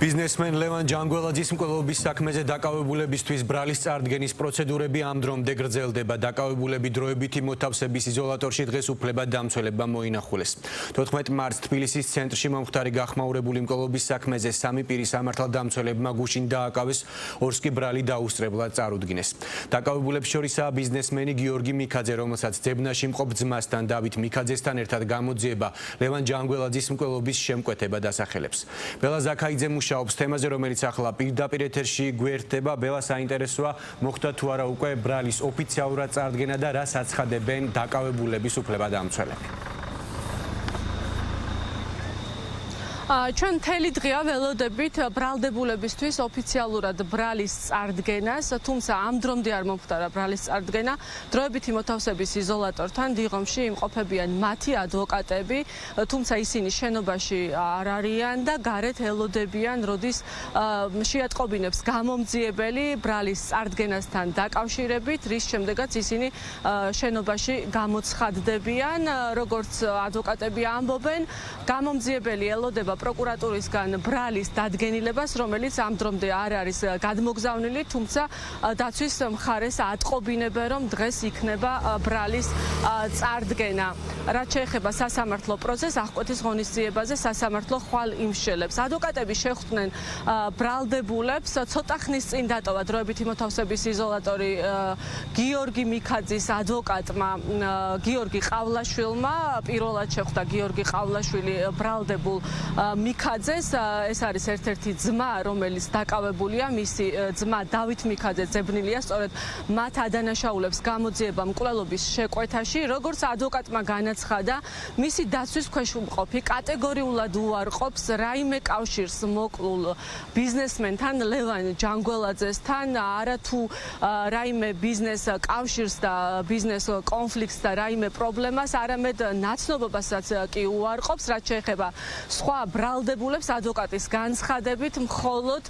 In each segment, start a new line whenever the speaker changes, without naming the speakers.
Biznesmen Levan Jangveladzis მკვლელობის საქმეზე დაკავებულებისთვის ბრალის წარდგენის პროცედურები ამ დრომდე გრძელდება. დაკავებულები დროებითი მოთავსების იზოლატორში დღეს უფლებადამცველებმა მოინახულეს. 14 მარტს თბილისის ცენტრში მომხდარი გახმაურებული მკვლელობის საქმეზე სამი პირი სამართალდამცველებმა გუშინ დააკავეს, ორს კი ბრალი დაუსწრებლად წარუდგინეს. დაკავებულებს შორისაა ბიზნესმენი გიორგი მიქაძე, რომელსაც ძებნაში მყოფ ძმასთან დავით მიქაძესთან ერთად გამოძიება ლევან ჯანგველაძის მკვლელობის შემკვეთება დასახელებს. ბელა ზაქაიძე მუშაობს თემაზე, რომელიც ახლა პირდაპირ ეთერში გვერდება. ბელა, საინტერესოა, მოხდა თუ არა უკვე ბრალის ოფიციალურად წარდგენა და რას აცხადებენ დაკავებულების უფლებადამცველები?
ჩვენ მთელი დღეა ველოდებით ბრალდებულებისთვის ოფიციალურად ბრალის წარდგენას, თუმცა ამ დრომდე არ მომხდარა ბრალის წარდგენა. დროებითი მოთავსების იზოლატორთან დიღომში იმყოფებიან მათი ადვოკატები, თუმცა ისინი შენობაში არ არიან და გარეთ ელოდებიან, როდის შეატყობინებს გამომძიებელი ბრალის წარდგენასთან დაკავშირებით, რის შემდეგაც ისინი შენობაში გამოცხადდებიან. როგორც ადვოკატები ამბობენ, გამომძიებელი ელოდება პროკურატურისგან ბრალის დადგენილებას, რომელიც ამ დრომდე არ არის გადმოგზავნილი, თუმცა დაცვის მხარეს ატყობინებენ, რომ დღეს იქნება ბრალის წარდგენა. რაც შეეხება სასამართლო პროცესს, აღკვეთის ღონისძიებაზე სასამართლო ხვალ იმშელებს. ადვოკატები შეხვდნენ ბრალდებულებს, ცოტა ხნის წინ დატოვა დროებითი მოთავსების იზოლატორი გიორგი მიქაძის ადვოკატმა გიორგი ყავლაშვილმა. პირველად შეხვდა გიორგი ყავლაშვილი ბრალდებულ მიქაძეს. ეს არის ერთ-ერთი ძმა, რომელიც დაკავებულია. მისი ძმა დავით მიქაძე ძებნილია სწორედ მათ ადანაშაულებს გამოძიება მკვლელობის შეკვეთაში. როგორც ადვოკატმა განაცხადა, მისი დაცვის ქვეშ მყოფი კატეგორიულად უარყოფს რაიმე კავშირს მოკლულ ბიზნესმენთან ლევან ჯანგველაძესთან, არათუ რაიმე ბიზნეს კავშირს და ბიზნეს კონფლიქტს და რაიმე პრობლემას, არამედ ნაცნობობასაც კი უარყოფს. რაც შეეხება სხვა ბრალდებულებს, ადვოკატის განცხადებით, მხოლოდ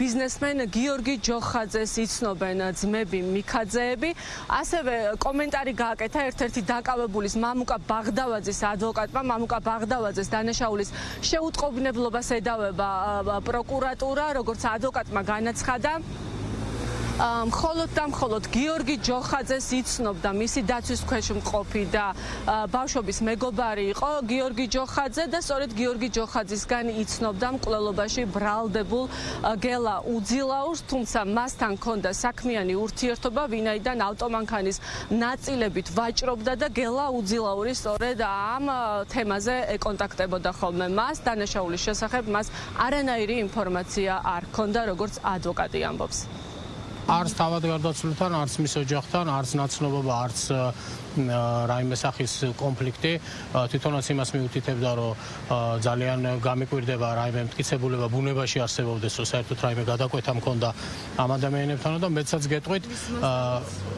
ბიზნესმენ გიორგი ჯოხაძეს იცნობენ ძმები მიქაძეები. ასევე კომენტარი გააკეთა ერთ-ერთი დაკავებულის მამუკა ბაღდავაძის ადვოკატმა. მამუკა ბაღდავაძეს დანაშაულის შეუტყობინებლობას ედავება პროკურატურა, როგორც ადვოკატმა განაცხადა. მხოლოდ გიორგი ჯოხაძეს იცნობდა მისი დაცვის ქვეშ მყოფი და ბავშვობის მეგობარი იყო გიორგი ჯოხაძე და სწორედ გიორგი ჯოხაძისგან იცნობდა მკვლელობაში ბრალდებულ გელა უძილაურს, თუმცა მასთან ჰქონდა საქმიანი ურთიერთობა, ვინაიდან ავტომანქანის ნაწილებით ვაჭრობდა და გელა უძილაური სწორედ ამ თემაზე ეკონტაქტებოდა ხოლმე მას. დანაშაულის შესახებ მას არანაირი ინფორმაცია არ ჰქონდა, როგორც ადვოკატი ამბობს.
არც თავად გარდაცვლილთან, არც მის ოჯახთან, არც ნაცნობობა, არც რაიმე სახის კონფლიქტი. თვითონაც იმას მიუთითებდა, რომ ძალიან გამიკვირდება რაიმე მტკიცებულება ბუნებაში არსებობდეს, რომ საერთოდ რაიმე გადაკვეთა მქონდა ამ ადამიანებთან და მეცაც გეტყვით,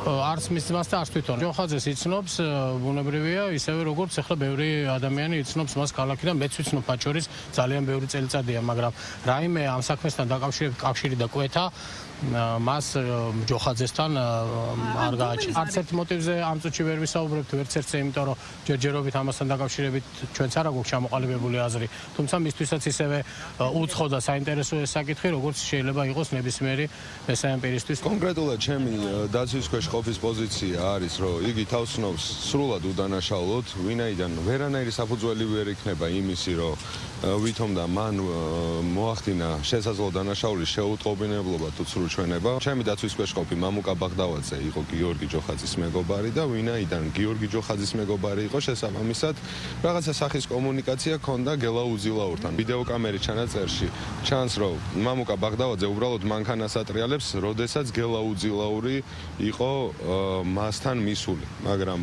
არც მის ძმას და არც თვითონ ჯოხაძეს იცნობს, ბუნებრივია, ისევე როგორც ახლა ბევრი ადამიანი იცნობს მას ქალაქიდან, მეც ვიცნობ მათ შორის ძალიან ბევრი წელიწადია, მაგრამ რაიმე ამ საქმესთან დაკავშირებით კავშირი და კვეთა მას ჯოხაძესთან არ გააჩნია. არც ერთ მოტივზე ამ წუთში ვერ ვისაუბრებთ, ვერც ერთზე, იმიტომ რომ ჯერჯერობით ამასთან დაკავშირებით ჩვენც არ აქვს ჩამოყალიბებული აზრი. თუმცა მისთვისაც ისევე უცხო და საინტერესო ეს საკითხი, როგორც შეიძლება იყოს ნებისმიერი მესამე პირისთვის.
კონკრეტულად ჩემი დაცვის ქვეშ ყოფის პოზიცია არის, რომ იგი თავს ცნობს სრულად უდანაშაულოდ, ვინაიდან ვერანაირი საფუძველი ვერ იქნება იმისი, რომ ვითომ და მან მოახდინა შესაძლო დანაშაულის შეუტყობინებლობა თუ სრულჩვენება. ჩემი დაცვის ქვეშ ყოფი მამუკა ბაღდავაძე იყო გიორგი ჯოხაძის მეგობარი და ვინაიდან გიორგი ჯოხაძის მეგობარი იყო, შესაბამისად რაღაცა სახის კომუნიკაცია ჰქონდა გელა უძილაურთან. ვიდეოკამერის ჩანაწერში ჩანს, რომ მამუკა ბაღდავაძე უბრალოდ მანქანას ატრიალებს, როდესაც გელა უძილაური იყო მასთან მისული, მაგრამ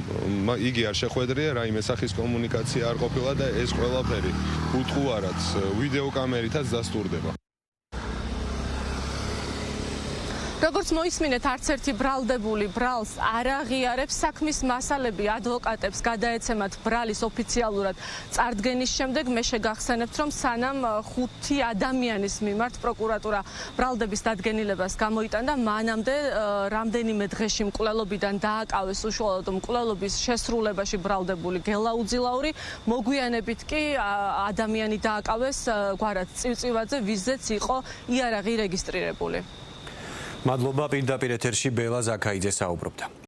იგი არ შეხვედრია, რაიმე სახის კომუნიკაცია არ ყოფილა და ეს ყველაფერი უტყუარად ვიდეოკამერითაც დასტურდება.
როგორც მოისმინეთ, არც ერთი ბრალდებული ბრალს არ აღიარებს საქმის მასალები ადვოკატებს გადაეცემათ ბრალის ოფიციალურად წარდგენის შემდეგ. მე შეგახსენებთ, რომ სანამ 5 ადამიანის მიმართ პროკურატურა ბრალდების დადგენილებას გამოიტანდა, მანამდე რამდენიმე დღეში მკვლელობიდან დააკავეს უშუალოდ მკვლელობის შესრულებაში ბრალდებული გელა უძილაური. მოგვიანებით კი ადამიანი დააკავეს გვარად წივწივაძე, ვიზეც იყო იარაღი რეგისტრირებული.
მადლობა, პირდაპირ ეთერში ბელა ზაქაიძე საუბრობდა.